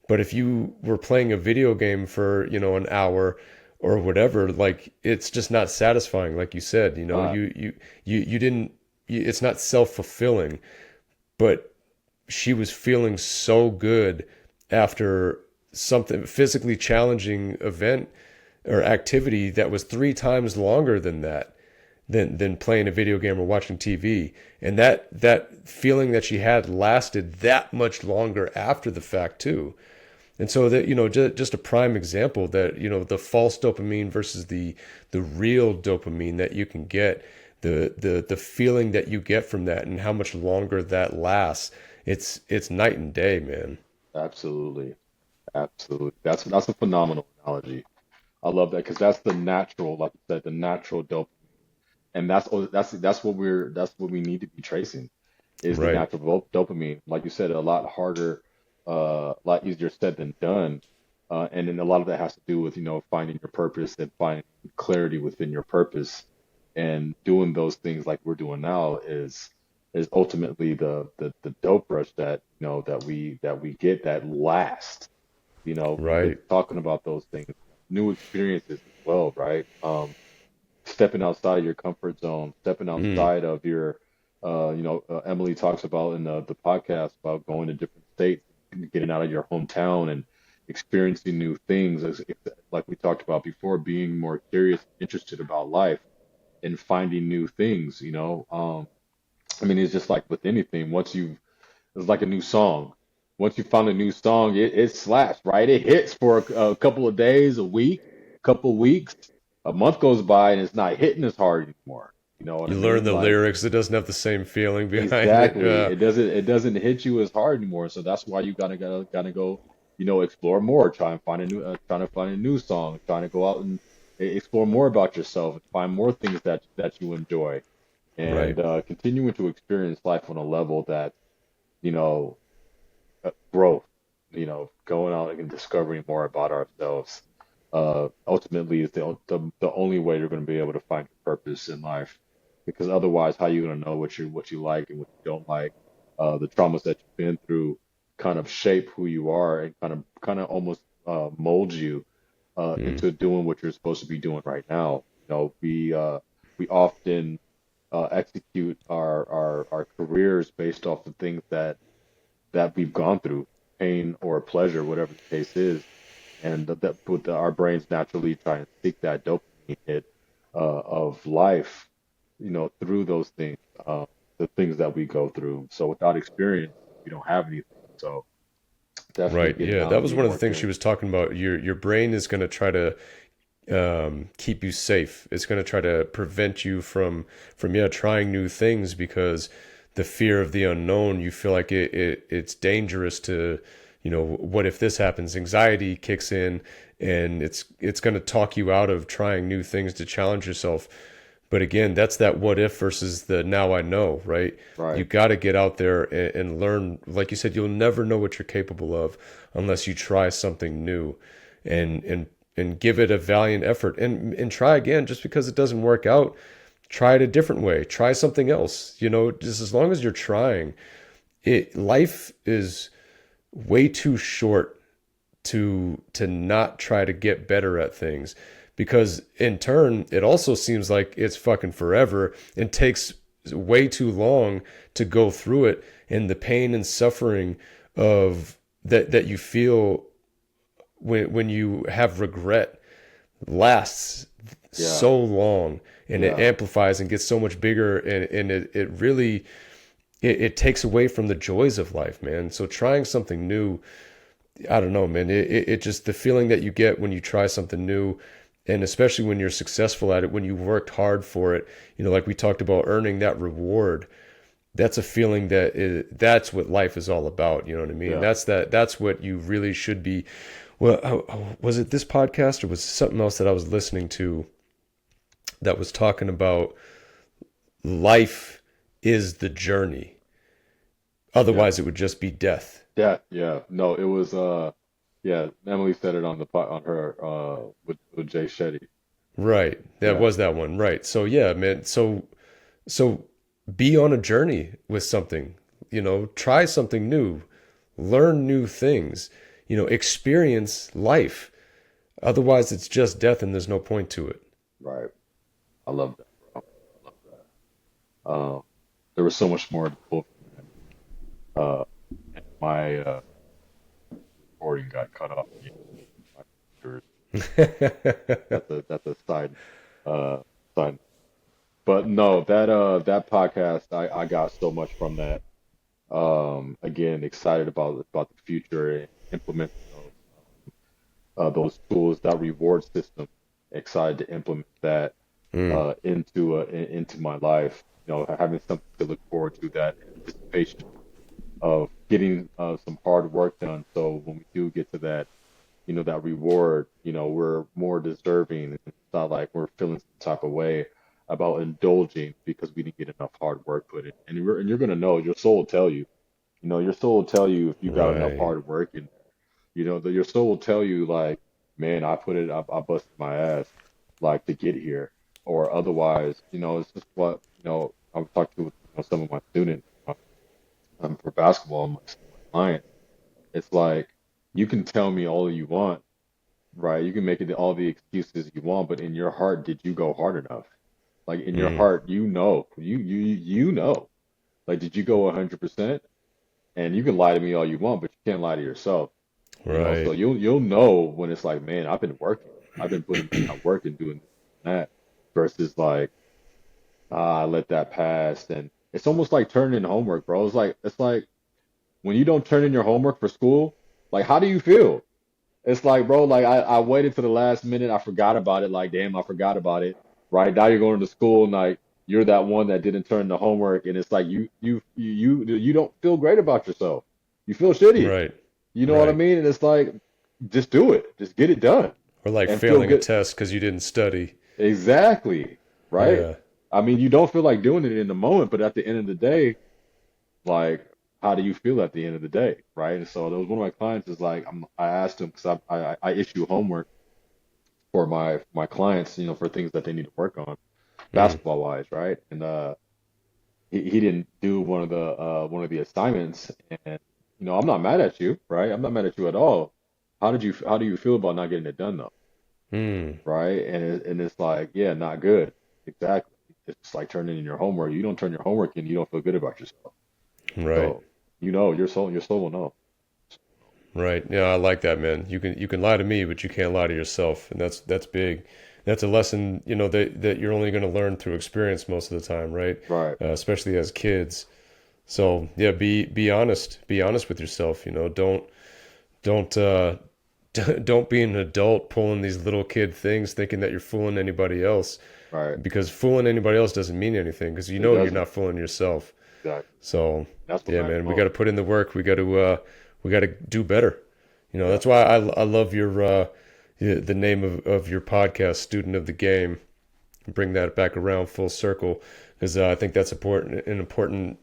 But if you were playing a video game for, you know, an hour or whatever, like it's just not satisfying, like you said, you know, Uh, you didn't, it's not self-fulfilling, but she was feeling so good after something physically challenging event or activity that was 3 times longer than that, than playing a video game or watching TV. And that feeling that she had lasted that much longer after the fact too. And so that, you know, just a prime example that, you know, the false dopamine versus the real dopamine that you can get, the feeling that you get from that and how much longer that lasts, it's night and day, man. Absolutely. Absolutely. That's a phenomenal analogy. I love that because that's the natural, like you said, the natural dopamine. And that's what we need to be tracing is the Right. natural dopamine. Like you said, a lot harder, a lot easier said than done. And then a lot of that has to do with, finding your purpose and finding clarity within your purpose and doing those things like we're doing now is ultimately the dope rush that that we get that last, Right. talking about those things, new experiences as well, right? Stepping outside of your comfort zone, stepping Mm. outside of your, Emily talks about in the podcast about going to different states, getting out of your hometown and experiencing new things. Like we talked about before, being more curious, interested about life and finding new things, I mean, it's just like with anything. It's like a new song. Once you found a new song, it slaps, right? It hits for a couple of days, a week, couple of weeks, a month goes by, and it's not hitting as hard anymore. You know what I You learn mean? the Like lyrics, it doesn't have the same feeling behind it. exactly, it doesn't hit you as hard anymore. So that's why you gotta go, explore more, trying to find a new song, trying to go out and explore more about yourself and find more things that you enjoy, Right. and continuing to experience life on a level that, you know, growth, going out and discovering more about ourselves, ultimately is the only way you're going to be able to find your purpose in life. Because otherwise, how you going to know what you like and what you don't like? The traumas that you've been through kind of shape who you are and kind of almost mold you Mm. into doing what you're supposed to be doing right now. We often execute our careers based off of things that we've gone through, pain or pleasure, whatever the case is, and our brains naturally try and seek that dopamine hit of life, through those things, the things that we go through. So without experience, we don't have anything. So definitely Right. getting Yeah, out that and was being one of the more things she curious. was talking about. Your brain is going to try to keep you safe. It's going to try to prevent you from trying new things because the fear of the unknown. You feel like it's dangerous to, what if this happens? Anxiety kicks in, and it's going to talk you out of trying new things to challenge yourself. But again, that's that what if versus the now I know, right? You Right. got to get out there and learn. Like you said, you'll never know what you're capable of unless you try something new and give it a valiant effort and try again. Just because it doesn't work out, try it a different way. Try something else. Just as long as you're trying, life is way too short to not try to get better at things, because in turn it also seems like it's fucking forever and takes way too long to go through it, and the pain and suffering of that you feel when you have regret lasts Yeah. so long, and it Yeah. amplifies and gets so much bigger, and it really it takes away from the joys of life, man. So trying something new, I don't know, man. It just, the feeling that you get when you try something new, and especially when you're successful at it, when you worked hard for it, like we talked about, earning that reward. That's a feeling that's what life is all about. You know what I mean? Yeah. That's what you really should be. Well, was it this podcast or was it something else that I was listening to that was talking about life is the journey. Yeah. Otherwise, it would just be death. Yeah. Yeah. No, it was yeah, Emily said it on her with Jay Shetty. Right. That Yeah. was that one. Right. So yeah, man. So be on a journey with something. Try something new, learn new things. Experience life. Otherwise, it's just death, and there's no point to it. Right. I love that, bro. I love that. There was so much more to pull from that. And my recording got cut off again. My computer. That's a uh side. But no, that podcast, I got so much from that. Again, excited about the future and implementing those tools, that reward system. Excited to implement that Mm, into my life. Having something to look forward to, that anticipation of getting some hard work done. So when we do get to that reward, we're more deserving. It's not like we're feeling some type of way about indulging because we didn't get enough hard work put in. And you're gonna know. Your soul will tell you. Your soul will tell you if you got enough right. hard work in. Your soul will tell you like, man, I busted my ass like to get here, or otherwise, it's just what I've talked to with some of my students for basketball, my clients. It's like you can tell me all you want, right? You can make it all the excuses you want, but in your heart, did you go hard enough? Like in your Mm, heart, you know, like did you go 100%? And you can lie to me all you want, but you can't lie to yourself. So right. you'll know when it's like, man, I've been working. I've been putting in that work and doing this and that versus like, I let that pass. And it's almost like turning in homework, bro. It's like when you don't turn in your homework for school, like how do you feel? It's like, bro, like I waited to the last minute, I forgot about it, like damn, I forgot about it. Right now you're going to school and like you're that one that didn't turn the homework, and it's like you don't feel great about yourself. You feel shitty. Right. You know what I Right. mean? And it's like, just do it. Just get it done. Or like and feel failing a good. test because you didn't study. Exactly, right? Yeah. I mean, you don't feel like doing it in the moment, but at the end of the day, like, how do you feel at the end of the day, right? And so there was one of my clients is like, I asked him because I issue homework for my clients, for things that they need to work on, Mm. basketball wise, right? And he didn't do one of the assignments, and I'm not mad at you, right? I'm not mad at you at all. How do you feel about not getting it done though, Mm. right? And it's like, yeah, not good. Exactly. It's like turning in your homework. You don't turn your homework in, you don't feel good about yourself. Right. So, your soul will know. Right. Yeah, I like that, man. You can lie to me, but you can't lie to yourself, and that's big. That's a lesson, that you're only going to learn through experience most of the time, right? Right. Especially as kids. So yeah, be honest. Be honest with yourself. Don't don't be an adult pulling these little kid things, thinking that you're fooling anybody else, Right. because fooling anybody else doesn't mean anything, because It you're doesn't. not fooling yourself. Exactly. So That's what yeah, matters man, we got most. to put in the work. We got to do better. Yeah. That's why I love your the name of your podcast, Student of the Game. Bring that back around full circle, because I think that's important. An important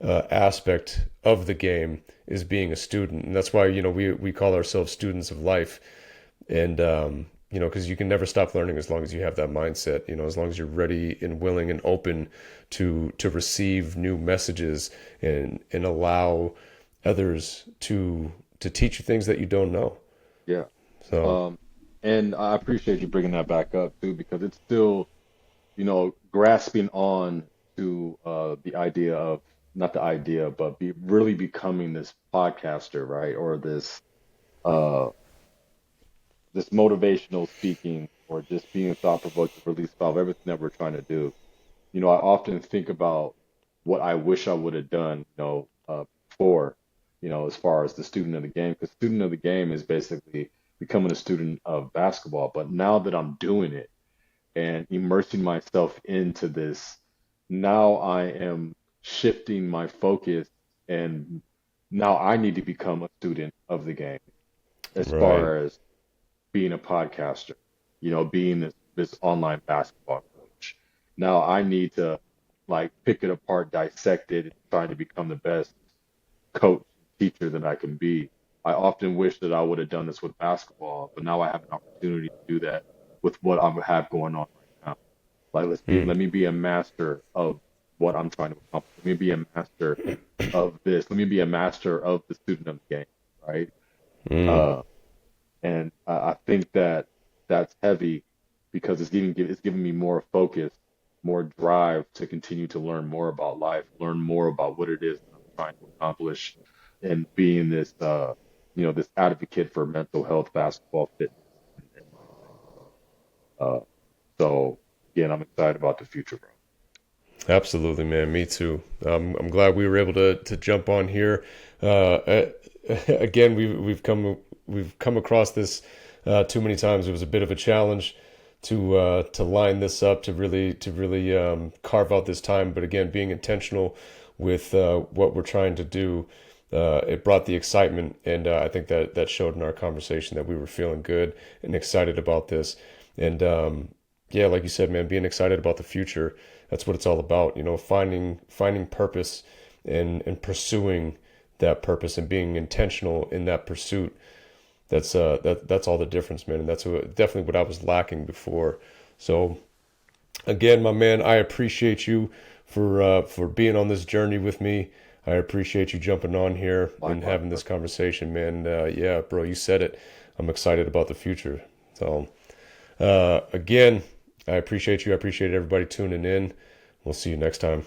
aspect of the game is being a student, and that's why we call ourselves students of life. And because you can never stop learning as long as you have that mindset. As long as you're ready and willing and open to receive new messages and allow others to teach you things that you don't know. Yeah. So Um, and I appreciate you bringing that back up too, because it's still, grasping on to the idea of, not the idea, but be really becoming this podcaster, right? Or uh, this motivational speaking, or just being thought provoking, release valve, everything that we're trying to do. I often think about what I wish I would have done, before, as far as the student of the game, because student of the game is basically becoming a student of basketball. But now that I'm doing it and immersing myself into this, now I am shifting my focus, and now I need to become a student of the game as right. far as being a podcaster, being this online basketball coach. Now I need to like pick it apart, dissect it, and trying to become the best coach, teacher that I can be. I often wish that I would have done this with basketball, but now I have an opportunity to do that with what I have going on right now. Like Mm, let me be a master of what I'm trying to accomplish. Let me be a master of this. Let me be a master of the student of the game, right? mm. Uh, and I think that that's heavy because it's giving me more focus, more drive to continue to learn more about life, learn more about what it is that I'm trying to accomplish, and being this advocate for mental health, basketball, fitness, and mindset. So again, I'm excited about the future, bro. Absolutely, man. Me too. I'm glad we were able to jump on here. Again, we've come across this too many times. It was a bit of a challenge to line this up, to really carve out this time. But again, being intentional with what we're trying to do, it brought the excitement, and I think that showed in our conversation that we were feeling good and excited about this. And yeah, like you said, man, being excited about the future. That's what it's all about. Finding purpose and pursuing that purpose and being intentional in that pursuit. That's all the difference, man. And that's definitely what I was lacking before. So again, my man, I appreciate you for being on this journey with me. I appreciate you jumping on here and Likewise, having bro. this conversation, man. Yeah, bro, you said it. I'm excited about the future. So again, I appreciate you. I appreciate everybody tuning in. We'll see you next time.